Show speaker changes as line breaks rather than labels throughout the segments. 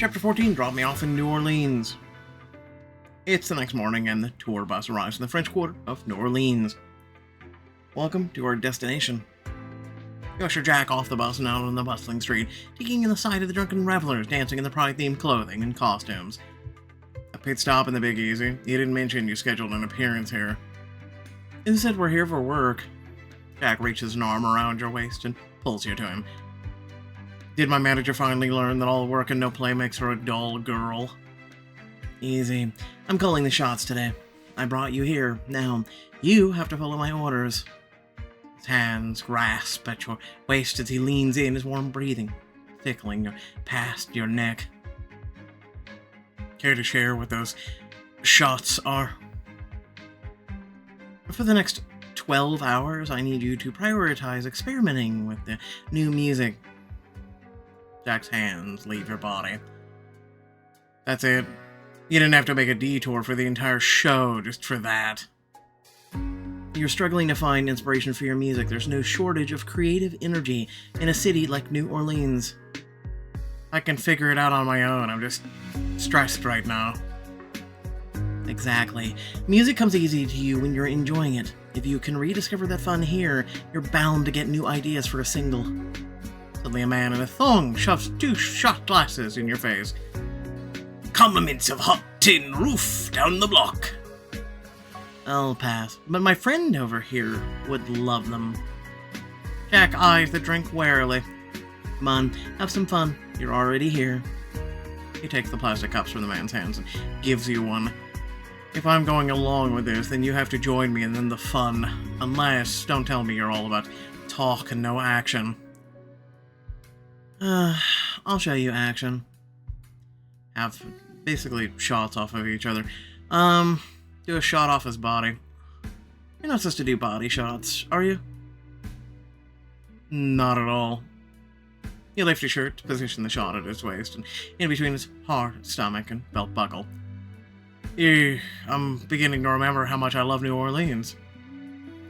Chapter 14, drop me off in New Orleans. It's the next morning and the tour bus arrives in the French Quarter of New Orleans. Welcome to our destination. You usher Jack off the bus and out on the bustling street, taking in the sight of the drunken revelers dancing in their pride-themed clothing and costumes. A pit stop in the Big Easy. You didn't mention you scheduled an appearance here. You said we're here for work. Jack reaches an arm around your waist and pulls you to him. Did my manager finally learn that all work and no play makes her a dull girl? Easy. I'm calling the shots today. I brought you here. Now, you have to follow my orders. His hands grasp at your waist as he leans in, his warm breathing tickling past your neck. Care to share what those shots are? For the next 12 hours, I need you to prioritize experimenting with the new music. Jack's hands leave your body. That's it. You didn't have to make a detour for the entire show just for that. You're struggling to find inspiration for your music. There's no shortage of creative energy in a city like New Orleans. I can figure it out on my own. I'm just stressed right now. Exactly. Music comes easy to you when you're enjoying it. If you can rediscover that fun here, you're bound to get new ideas for a single. Suddenly a man in a thong shoves 2 shot glasses in your face. Compliments of hot tin roof down the block. I'll pass, but my friend over here would love them. Jack eyes the drink warily. Come on, have some fun. You're already here. He takes the plastic cups from the man's hands and gives you one. If I'm going along with this, then you have to join me in the fun. Unless, don't tell me you're all about talk and no action. I'll show you action. Have basically shots off of each other. Do a shot off his body. You're not supposed to do body shots, are you? Not at all. You lift your shirt to position the shot at his waist and in between his hard stomach and belt buckle. I'm beginning to remember how much I love New Orleans.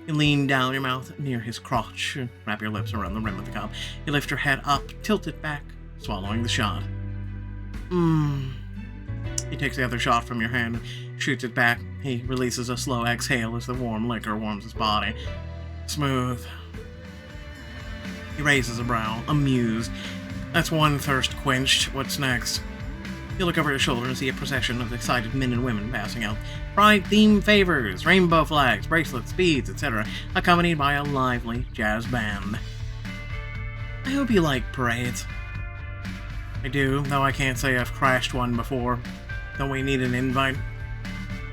You lean down your mouth near his crotch and wrap your lips around the rim of the cup. You lift your head up, tilt it back, swallowing the shot. He takes the other shot from your hand and shoots it back. He releases a slow exhale as the warm liquor warms his body. Smooth. He raises a brow, amused. That's one thirst quenched. What's next? You look over your shoulder and see a procession of excited men and women passing out. Pride-themed favors, rainbow flags, bracelets, beads, etc., accompanied by a lively jazz band. I hope you like parades. I do, though I can't say I've crashed one before. Don't we need an invite?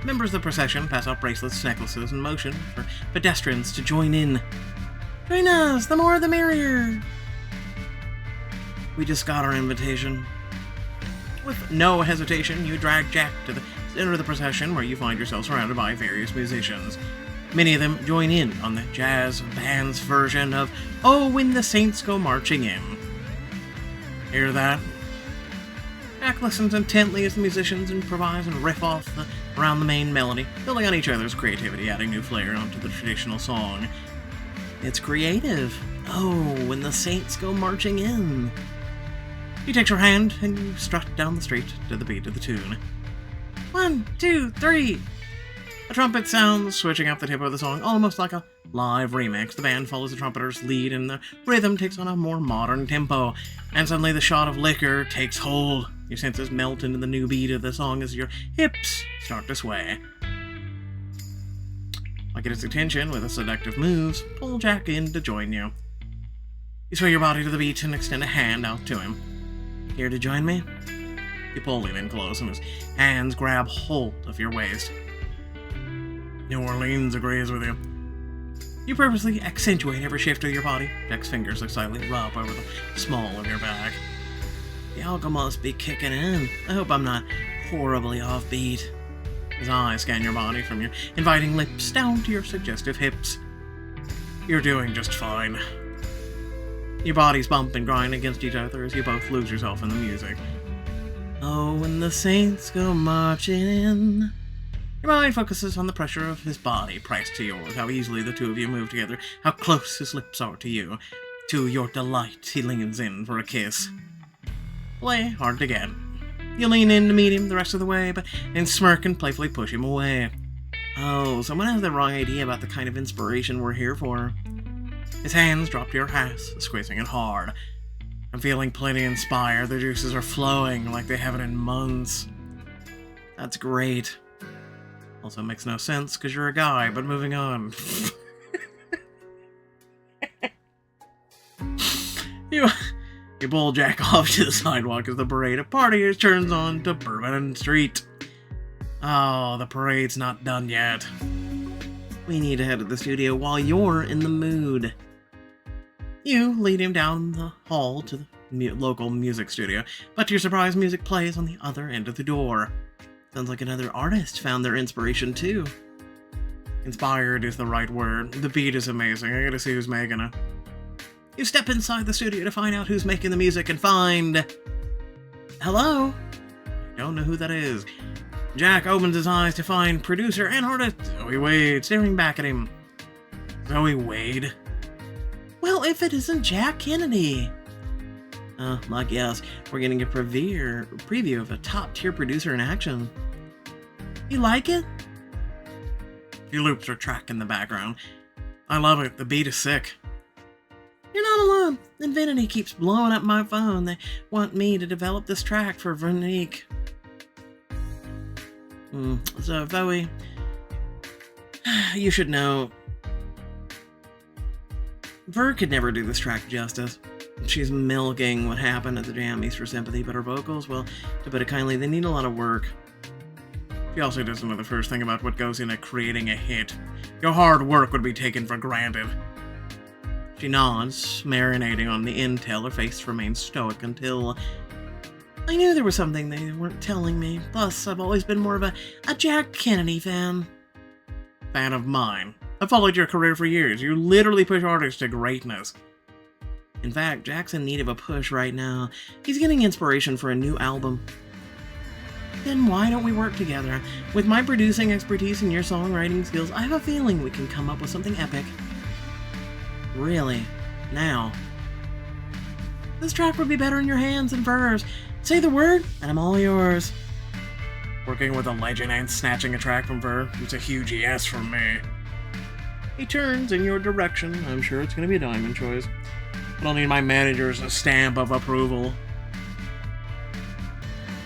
Members of the procession pass out bracelets, necklaces, and motion for pedestrians to join in. Join us, the more the merrier. We just got our invitation. With no hesitation, you drag Jack to the center of the procession, where you find yourself surrounded by various musicians. Many of them join in on the jazz band's version of "Oh, When the Saints Go Marching In." Hear that? Jack listens intently as the musicians improvise and riff off around the main melody, building on each other's creativity, adding new flair onto the traditional song. It's creative. Oh, when the saints go marching in. He takes your hand, and you strut down the street to the beat of the tune. 1, 2, 3! A trumpet sounds, switching up the tempo of the song, almost like a live remix. The band follows the trumpeter's lead, and the rhythm takes on a more modern tempo. And suddenly the shot of liquor takes hold. Your senses melt into the new beat of the song as your hips start to sway. I get his attention with a seductive moves, pull Jack in to join you. You sway your body to the beat and extend a hand out to him. Here to join me? You pull him in close, and his hands grab hold of your waist. New Orleans agrees with you. You purposely accentuate every shift of your body. Jack's fingers excitedly rub over the small of your back. The alcohol must be kicking in. I hope I'm not horribly offbeat. His eyes scan your body from your inviting lips down to your suggestive hips. You're doing just fine. Your bodies bump and grind against each other as you both lose yourself in the music. Oh, when the saints go marching in. Your mind focuses on the pressure of his body pressed to yours, how easily the two of you move together, how close his lips are to you. To your delight, he leans in for a kiss. Play hard to get. You lean in to meet him the rest of the way, but then smirk and playfully push him away. Oh, someone has the wrong idea about the kind of inspiration we're here for. His hands drop to your ass, squeezing it hard. I'm feeling plenty inspired. The juices are flowing like they haven't in months. That's great. Also makes no sense because you're a guy, but moving on. You pull Jack off to the sidewalk as the parade of partiers turns on to Bourbon Street. Oh, the parade's not done yet. We need to head to the studio while you're in the mood. You lead him down the hall to the local music studio, but to your surprise, music plays on the other end of the door. Sounds like another artist found their inspiration too. Inspired is the right word. The beat is amazing. I gotta see who's making it. You step inside the studio to find out who's making the music and find... Hello? I don't know who that is. Jack opens his eyes to find producer and artist Zoe Wade staring back at him. Zoe Wade? Well, if it isn't Jack Kennedy. Like yes, we're getting a preview of a top-tier producer in action. You like it? She loops her track in the background. I love it. The beat is sick. You're not alone. Infinity keeps blowing up my phone. They want me to develop this track for Veronique. So, Zoe, you should know, Ver could never do this track justice. She's milking what happened at the Jammies for sympathy, but her vocals, well, to put it kindly, they need a lot of work. She also doesn't know the first thing about what goes into creating a hit. Your hard work would be taken for granted. She nods, marinating on the intel. Her face remains stoic until... I knew there was something they weren't telling me. Plus, I've always been more of a Jack Kennedy fan. Fan of mine. I've followed your career for years. You literally push artists to greatness. In fact, Jack's in need of a push right now. He's getting inspiration for a new album. Then why don't we work together? With my producing expertise and your songwriting skills, I have a feeling we can come up with something epic. Really? Now? This track would be better in your hands than Ver's. Say the word, and I'm all yours. Working with a legend and snatching a track from Ver was a huge yes from me. He turns in your direction. I'm sure it's going to be a diamond choice. But I'll need my manager's stamp of approval.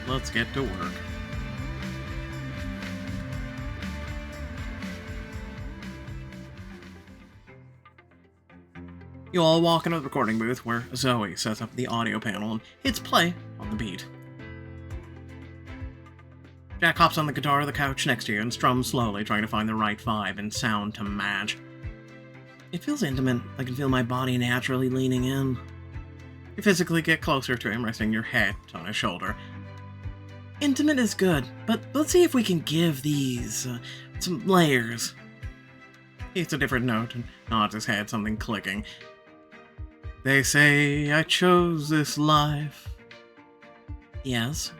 Let's get to work. You all walk into the recording booth where Zoe sets up the audio panel and hits play on the beat. Jack hops on the guitar of the couch next to you and strums slowly, trying to find the right vibe and sound to match. It feels intimate. I can feel my body naturally leaning in. You physically get closer to him, resting your head on his shoulder. Intimate is good, but let's see if we can give these some layers. He hits a different note and nods his head, something clicking. They say I chose this life. Yes.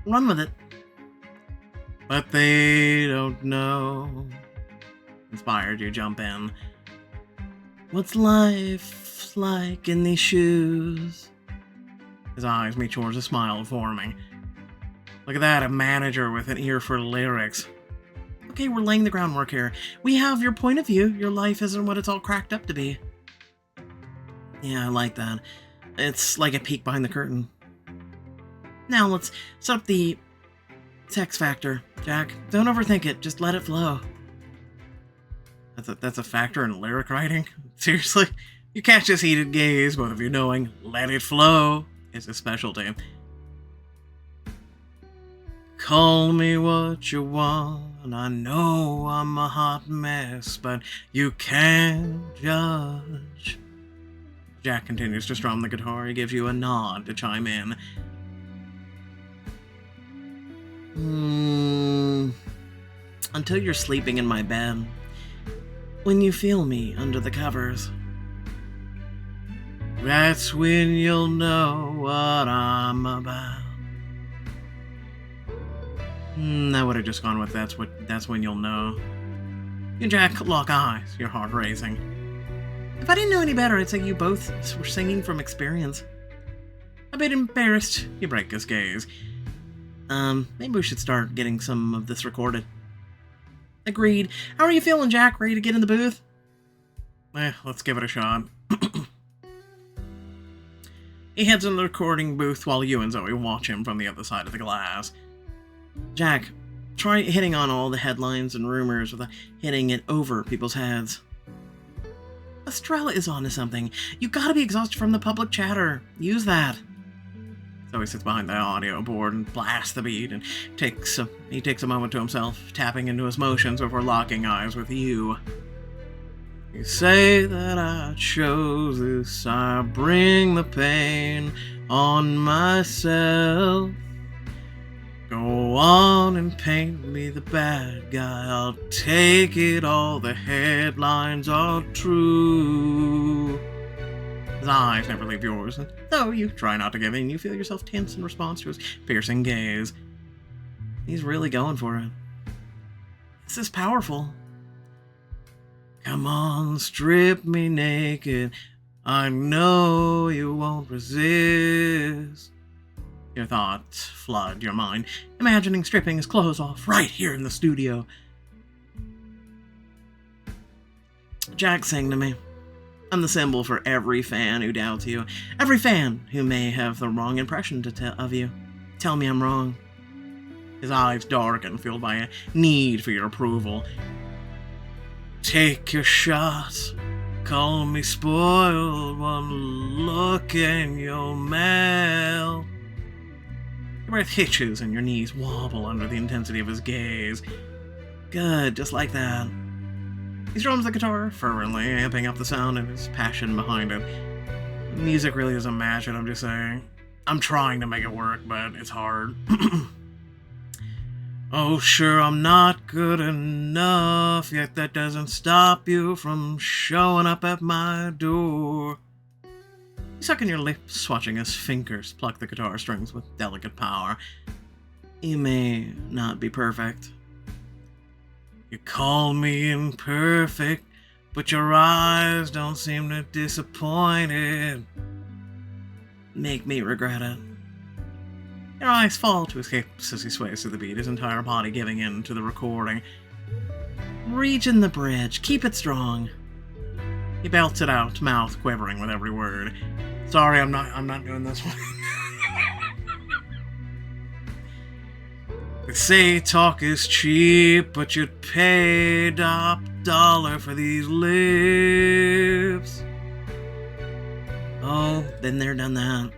Run with it. But they don't know. Inspired, you jump in. What's life like in these shoes? His eyes meet yours, a smile forming. Look at that, a manager with an ear for lyrics. Okay, we're laying the groundwork here. We have your point of view. Your life isn't what it's all cracked up to be. Yeah, I like that. It's like a peek behind the curtain. Now let's set up the sex factor, Jack. Don't overthink it. Just let it flow. That's a factor in lyric writing? Seriously? You catch his heated gaze, both of you knowing let it flow is his specialty. Call me what you want. I know I'm a hot mess, but you can't judge. Jack continues to strum the guitar. He gives you a nod to chime in. Until you're sleeping in my bed. When you feel me under the covers. That's when you'll know what I'm about. I would have just gone with that's when you'll know. You and Jack lock eyes, your heart racing. If I didn't know any better, I'd say you both were singing from experience. A bit embarrassed, you break his gaze. Maybe we should start getting some of this recorded. Agreed. How are you feeling, Jack? Ready to get in the booth? Let's give it a shot. He heads in the recording booth while you and Zoe watch him from the other side of the glass. Jack, try hitting on all the headlines and rumors without hitting it over people's heads. Estrella is onto something. You gotta be exhausted from the public chatter. Use that. Zoe sits behind the audio board and blasts the beat, and he takes a moment to himself, tapping into his motions before locking eyes with you. You say that I chose this, I bring the pain on myself. Go on and paint me the bad guy, I'll take it all, the headlines are true. His eyes never leave yours, and though you try not to give in, you feel yourself tense in response to his piercing gaze. He's really going for it. This is powerful. Come on, strip me naked. I know you won't resist. Your thoughts flood your mind, imagining stripping his clothes off right here in the studio. Jack sang to me. I'm the symbol for every fan who doubts you, every fan who may have the wrong impression of you. Tell me I'm wrong. His eyes darken, fueled by a need for your approval. Take your shot, call me spoiled, one look and you'll melt. Your breath hitches and your knees wobble under the intensity of his gaze. Good, just like that. He strums the guitar fervently, amping up the sound and his passion behind it. The music really isn't magic, I'm just saying. I'm trying to make it work, but it's hard. Oh, sure, I'm not good enough, yet that doesn't stop you from showing up at my door. You suck in your lips, watching his fingers pluck the guitar strings with delicate power. You may not be perfect. You call me imperfect, but your eyes don't seem to disappointed. Make me regret it. Your eyes fall to his hips as he sways to the beat, his entire body giving in to the recording. Reach in the bridge, keep it strong. He belts it out, mouth quivering with every word. Sorry, I'm not doing this one. They say talk is cheap, but you'd pay top dollar for these lips. Oh, been there, done that.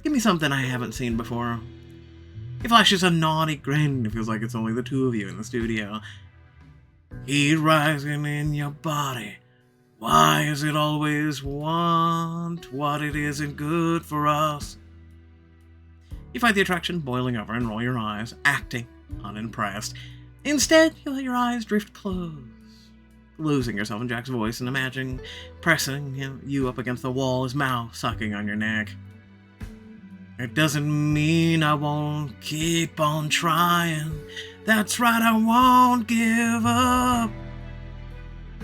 Give me something I haven't seen before. He flashes a naughty grin. It feels like it's only the two of you in the studio. Heat rising in your body. Why is it always want what it isn't good for us? You fight the attraction boiling over and roll your eyes, acting unimpressed. Instead, you let your eyes drift close, losing yourself in Jack's voice and imagining pressing you up against the wall, his mouth sucking on your neck. It doesn't mean I won't keep on trying. That's right, I won't give up.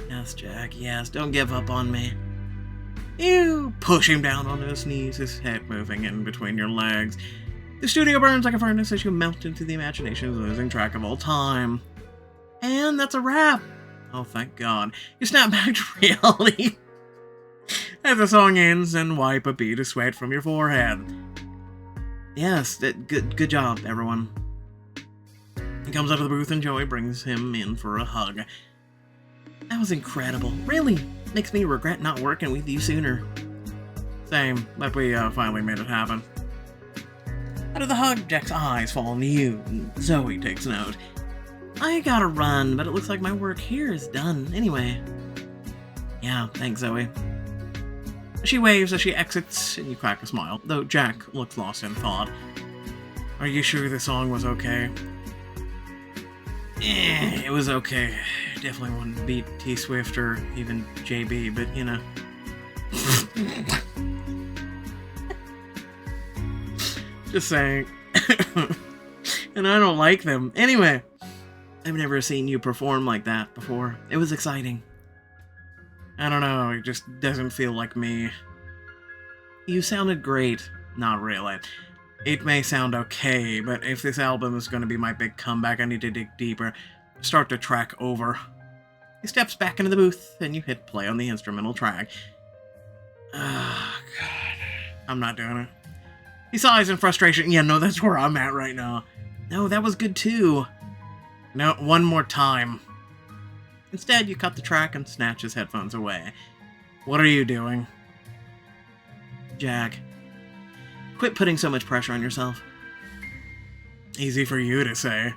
Yes, Jack, yes, don't give up on me. You push him down onto his knees, his head moving in between your legs. The studio burns like a furnace as you melt into the imagination, losing track of all time. And that's a wrap. Oh, thank God. You snap back to reality as the song ends and wipe a bead of sweat from your forehead. Yes, good job, everyone. He comes out of the booth and Joey brings him in for a hug. That was incredible. Really makes me regret not working with you sooner. Same, but we finally made it happen. Out of the hug, Jack's eyes fall on you, and Zoe takes note. I gotta run, but it looks like my work here is done anyway. Yeah, thanks, Zoe. She waves as she exits, and you crack a smile, though Jack looks lost in thought. Are you sure the song was okay? It was okay. Definitely wouldn't beat T-Swift or even JB, but you know. Just saying. And I don't like them. Anyway, I've never seen you perform like that before. It was exciting. I don't know, it just doesn't feel like me. You sounded great. not really. It may sound okay, but if this album is going to be my big comeback, I need to dig deeper. Start the track over. He steps back into the booth, and you hit play on the instrumental track. Oh, God. I'm not doing it. He sighs in frustration. Yeah, no, that's where I'm at right now. No, that was good too. No, one more time. Instead, you cut the track and snatch his headphones away. What are you doing? Jack, quit putting so much pressure on yourself. Easy for you to say.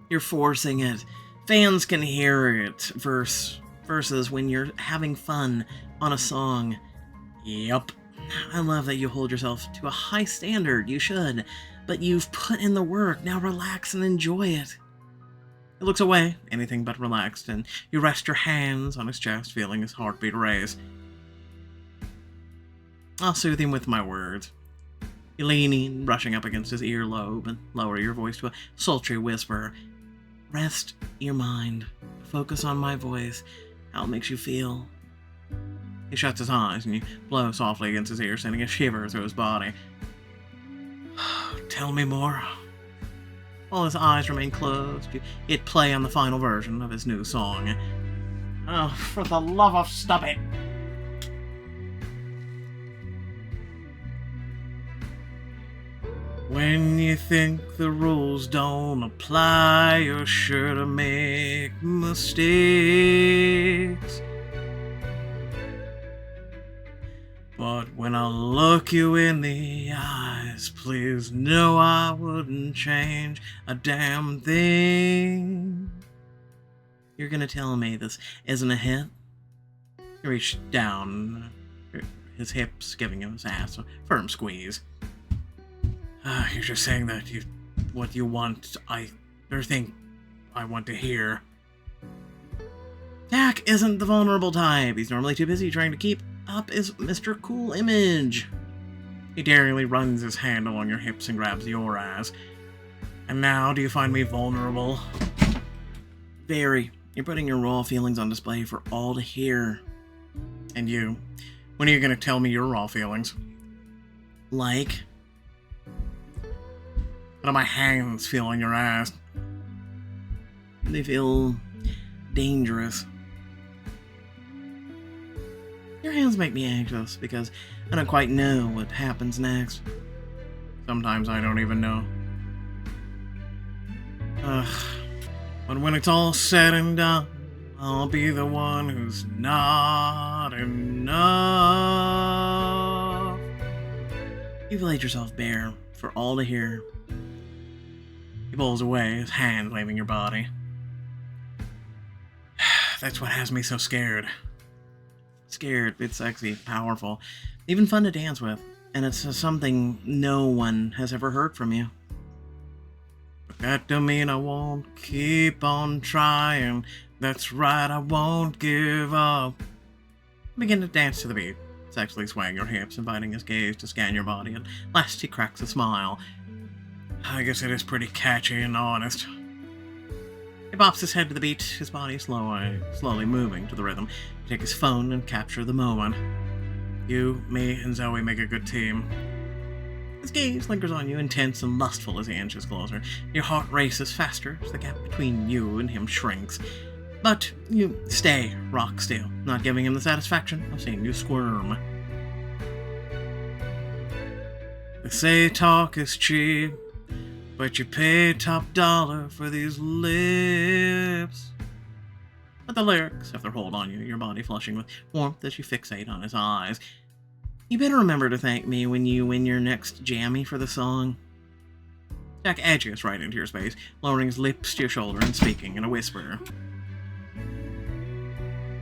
You're forcing it. Fans can hear it. Versus when you're having fun on a song. Yup. I love that you hold yourself to a high standard. You should. But you've put in the work. Now relax and enjoy it. He looks away, anything but relaxed, and you rest your hands on his chest, feeling his heartbeat race. I'll soothe him with my words. You lean in, brushing up against his earlobe, and lower your voice to a sultry whisper. Rest your mind. Focus on my voice. How it makes you feel. He shuts his eyes, and you blow softly against his ear, sending a shiver through his body. Tell me more. While his eyes remain closed, you hit play on the final version of his new song. Oh, for the love of stop it! When you think the rules don't apply, you're sure to make mistakes. But when I look you in the eyes, please know I wouldn't change a damn thing. You're gonna tell me this isn't a hit? You reach down, his hips giving him his ass a firm squeeze. You're just saying that what you want, or think I want to hear. Jack isn't the vulnerable type. He's normally too busy trying to keep up his Mr. Cool image. He daringly runs his hand along your hips and grabs your ass. And now, do you find me vulnerable? Very. You're putting your raw feelings on display for all to hear. And you? When are you gonna tell me your raw feelings? Like? How do my hands feel on your ass? They feel dangerous. Your hands make me anxious because I don't quite know what happens next. Sometimes I don't even know. But when it's all said and done, I'll be the one who's not enough. You've laid yourself bare for all to hear. He pulls away, his hand waving your body. That's what has me so scared. Scared, it's sexy, powerful, even fun to dance with, and it's something no one has ever heard from you. But that don't mean I won't keep on trying. That's right, I won't give up. Begin to dance to the beat, sexually swaying your hips, inviting his gaze to scan your body, and last he cracks a smile. I guess it is pretty catchy and honest. He bops his head to the beat, his body slowly moving to the rhythm. You take his phone and capture the moment. You, me, and Zoe make a good team. His gaze lingers on you, intense and lustful as he inches closer. Your heart races faster as the gap between you and him shrinks. But you stay rock still, not giving him the satisfaction of seeing you squirm. They say talk is cheap, but you pay top dollar for these lips. But the lyrics have their hold on you, your body flushing with warmth as you fixate on his eyes. You better remember to thank me when you win your next jammy for the song. Jack edges right into your space, lowering his lips to your shoulder and speaking in a whisper.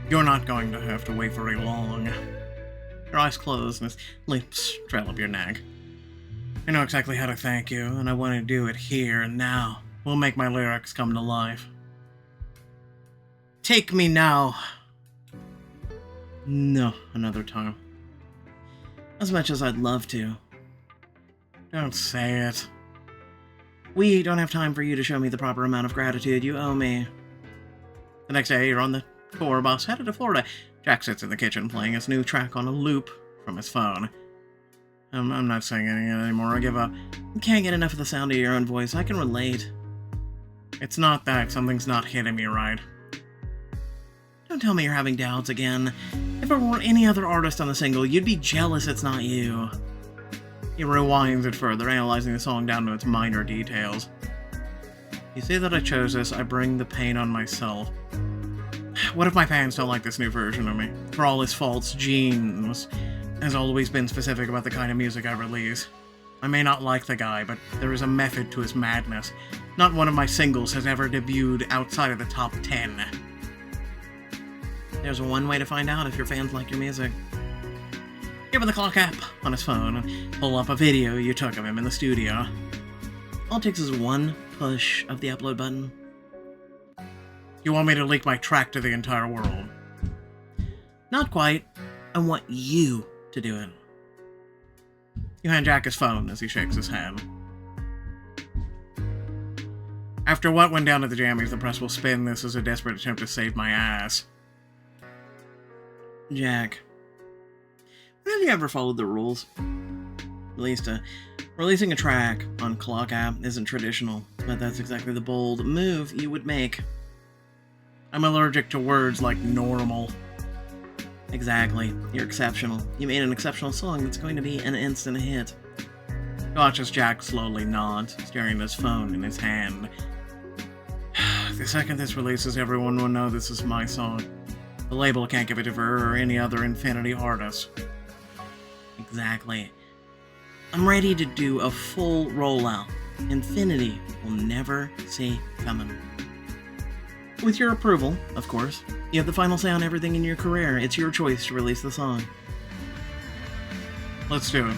You're not going to have to wait very long. Your eyes close and his lips trail up your neck. I know exactly how to thank you, and I want to do it here and now. We'll make my lyrics come to life. Take me now. No, another time. As much as I'd love to. Don't say it. We don't have time for you to show me the proper amount of gratitude you owe me. The next day, you're on the tour bus headed to Florida. Jack sits in the kitchen playing his new track on a loop from his phone. I'm not singing it anymore. I give up. I can't get enough of the sound of your own voice. I can relate. It's not that. Something's not hitting me right. Don't tell me you're having doubts again. If it were any other artist on the single, you'd be jealous it's not you. He rewinds it further, analyzing the song down to its minor details. You say that I chose this, I bring the pain on myself. What if my fans don't like this new version of me? For all his faults, Gene has always been specific about the kind of music I release. I may not like the guy, but there is a method to his madness. Not one of my singles has ever debuted outside of the top 10. There's one way to find out if your fans like your music. Give him the Clock app on his phone and pull up a video you took of him in the studio. All it takes is one push of the upload button. You want me to leak my track to the entire world? Not quite. I want you to do it. You hand Jack his phone as he shakes his hand. After what went down at the Jammies, the press will spin this as a desperate attempt to save my ass. Jack, have you ever followed the rules? At least, releasing a track on Clock app isn't traditional, but that's exactly the bold move you would make. I'm allergic to words like normal. Exactly. You're exceptional. You made an exceptional song that's going to be an instant hit. Watch as Jack slowly nods, staring at his phone in his hand. The second this releases, everyone will know this is my song. The label can't give it to her or any other Infinity artist. Exactly. I'm ready to do a full rollout. Infinity will never see coming. With your approval, of course. You have the final say on everything in your career. It's your choice to release the song. Let's do it.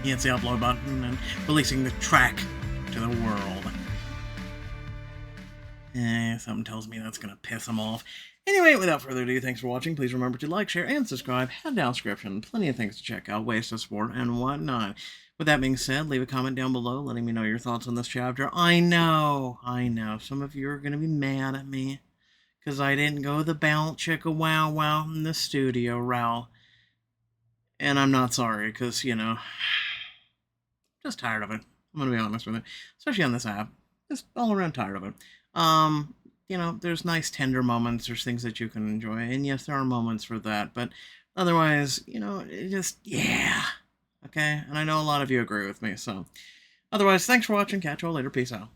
He hits the upload button and releasing the track to the world. Something tells me that's gonna piss him off. Anyway, without further ado, thanks for watching. Please remember to like, share, and subscribe. Head down description. Plenty of things to check out, ways to support, and whatnot. With that being said, leave a comment down below letting me know your thoughts on this chapter. I know. Some of you are going to be mad at me because I didn't go the bounce chicka wow wow in the studio route. And I'm not sorry because, just tired of it. I'm going to be honest with it. Especially on this app. Just all around tired of it. There's nice tender moments. There's things that you can enjoy. And yes, there are moments for that. But otherwise, it just, yeah. Okay? And I know a lot of you agree with me. So, otherwise, thanks for watching. Catch you all later. Peace out.